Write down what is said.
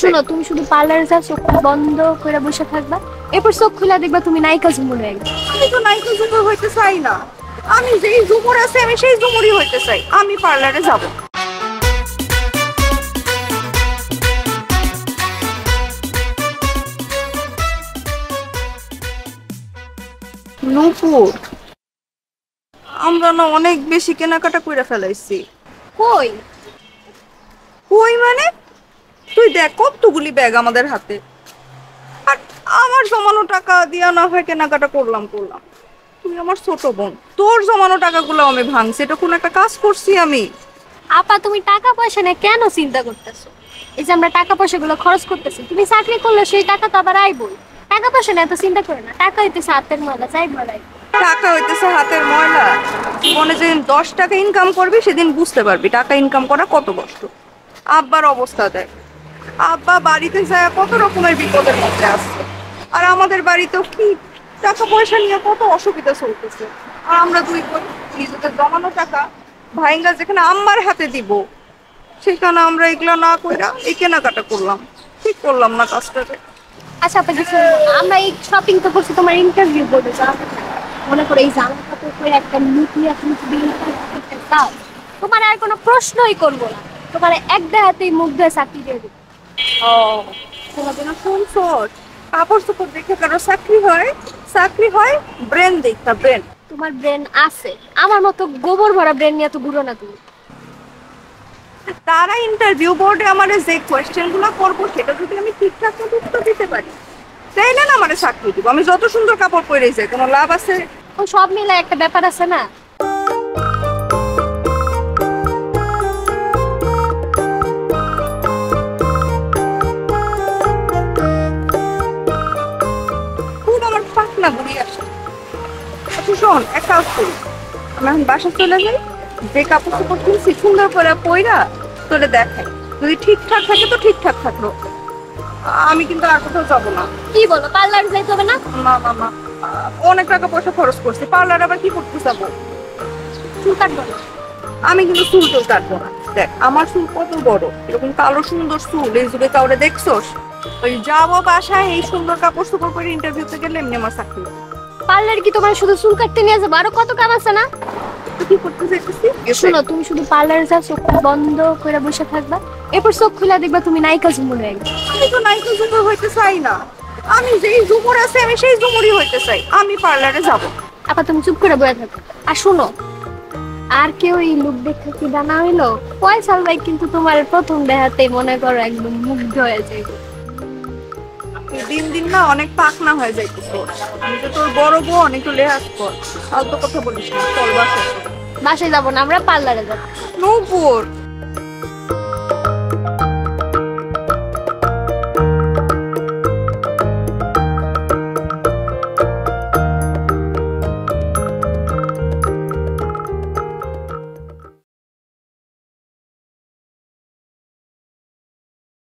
শোনো, তুমি শুধু পার্লারে যাও, চোখ বন্ধ করে বসে থাকবা, এরপর চোখ খুলে দেখবা তুমি নায়িকা ঝুমুর হয়ে গেছো। আমি তো নায়িকা ঝুমুর হইতে চাই না, আমি যেই ঝুমুর আছে আমি সেই ঝুমুরই হইতে চাই। আমি পার্লারে যাব। নূপুর, আমরা না অনেক বেশি কেনাকাটা কইরা ফেলাইছি। কই কই মানে? তুই দেখ কতগুলি ব্যাগ আমাদের হাতে, আর আমার জমানো টাকা দিয়া না হয় কেনাকাটা করলাম। তুই আমার ছোট বোন, তোর জমানো টাকাগুলো আমি ভাঙছি, এটা কোন একটা কাজ করছি আমি? আপা, তুমি টাকা পয়সা নিয়ে কেন চিন্তা করতেছো? এই যে আমরা টাকা পয়সা গুলো খরচ করতেছি, তুমি চাকরি করলে সেই টাকা তো আবার আইবই। টাকা পয়সা নিয়ে এত চিন্তা করো না, টাকা হইতেছে হাতের ময়লা, চাই ভরাই। টাকা হইতেছে হাতের ময়লা? জীবনে যেদিন 10 টাকা ইনকাম করবি সেদিন বুঝতে পারবি টাকা ইনকাম করা কত কষ্ট। আব্বার অবস্থা দেখ, আব্বা বাড়িতে যায় কত রকমের বিপদের মধ্যে আসছে, আর আমাদের বাড়িতেও কি টাকা পয়সা নিয়ে কত অসুবিধা চলতেছে। আর আমরা দুই বোন নিজেদের জমানো টাকা ভাইঙ্গা যেখানে আম্মার হাতে দিব, সেখানে আমরা এগুলা না কইরা এই কেনাকাটা করলাম। ঠিক করলাম না কাজটাকে? আচ্ছা আপা, কিছু আমরা এই শপিং তো করছি তোমার ইন্টারভিউ বোর্ডে যাওয়ার জন্য। মনে করো এই জামা কাপড় পরে একটা নুকিয়া তুমি দাও, তোমার আর কোনো প্রশ্নই করবো না, তোমার এক দেহাতেই মুখ ধুয়ে চাকরি দিয়ে দেবো। ও, কোনোদিনও শুনছোস কাপড় চোপড় দেখে কারো চাকরি হয়? চাকরি হয় ব্রেন দেখা, ব্রেন। তোমার ব্রেন আছে, আমার মতো গোবর ভরা ব্রেন নিয়ে তো ঘুরো না তুমি। তারা ইন্টারভিউ বোর্ডে আমার যে কোয়েশ্চেন গুলো করবো সেটা যদি আমি ঠিকঠাক মতো উত্তর দিতে পারি, তাইলে না আমার চাকরি দিব। আমি যত সুন্দর কাপড় পরে যাই, কোনো লাভ আছে? ও সব মিলে একটা ব্যাপার আছে না। খুব আমার পাকনা ঘুরি আসে। আচ্ছা শোন, এক কাজ করি, আমি এখন বাসা চলে যাই, যে কাপড় চোপড় কিনছি সুন্দর করে পইরা তোরে দেখাই। যদি ঠিকঠাক থাকে তো ঠিকঠাক থাকলো, আমি কিন্তু আর কোথাও যাবো না। কি বলো, পার্লার যাইতে হবে না? না না না, অনেক টাকা পয়সা খরচ করছি, পার্লার আবার কি করতে যাবো? চুল কাটবো না? আমি কিন্তু চুল টুল কাটবো না। দেখ আমার চুল কত বড়, এরকম কালো সুন্দর চুল এই যুগে কাউরে দেখছোস? ওই যাবো বাসায়, এই সুন্দর কাপড় চোপড় করে ইন্টারভিউতে গেলে এমনি আমার চাকরি হবে। পার্লার কি তোমার শুধু চুল কাটতে নিয়ে যাবো? আরো কত কাম আছে না? তো কি করতে চাইতেছি? শোনো, তুমি শুধু পার্লারে যাও, চোখ বন্ধ করে বসে থাকবা, এরপর চোখ খুলে দেখবা তুমি নায়িকা ঝুমুর হয়ে গেছো। আমি তো নায়িকা ঝুমুর হইতে চাই না, আমি যেই ঝুমুর আছে আমি সেই ঝুমুরই হইতে চাই। আমি পার্লারে যাব। আপা তুমি চুপ করে বসে থাকো। আর শোনো, আর কেউ এই লুক দেখে কি জানা হইলো, ফয়সাল ভাই কিন্তু তোমার প্রথম দেখাতেই মনে করো একদম মুগ্ধ হয়ে যাবে। দিন দিন না অনেক পাকনা হয়ে যাইতেছে। আমি তো তোর বড় বোন, একটু লেহাজ কর, ফালতু কথা বলিস না। চল বাসায়। বাসায় যাবো না, আমরা পার্লারে যাবো। নূপুর,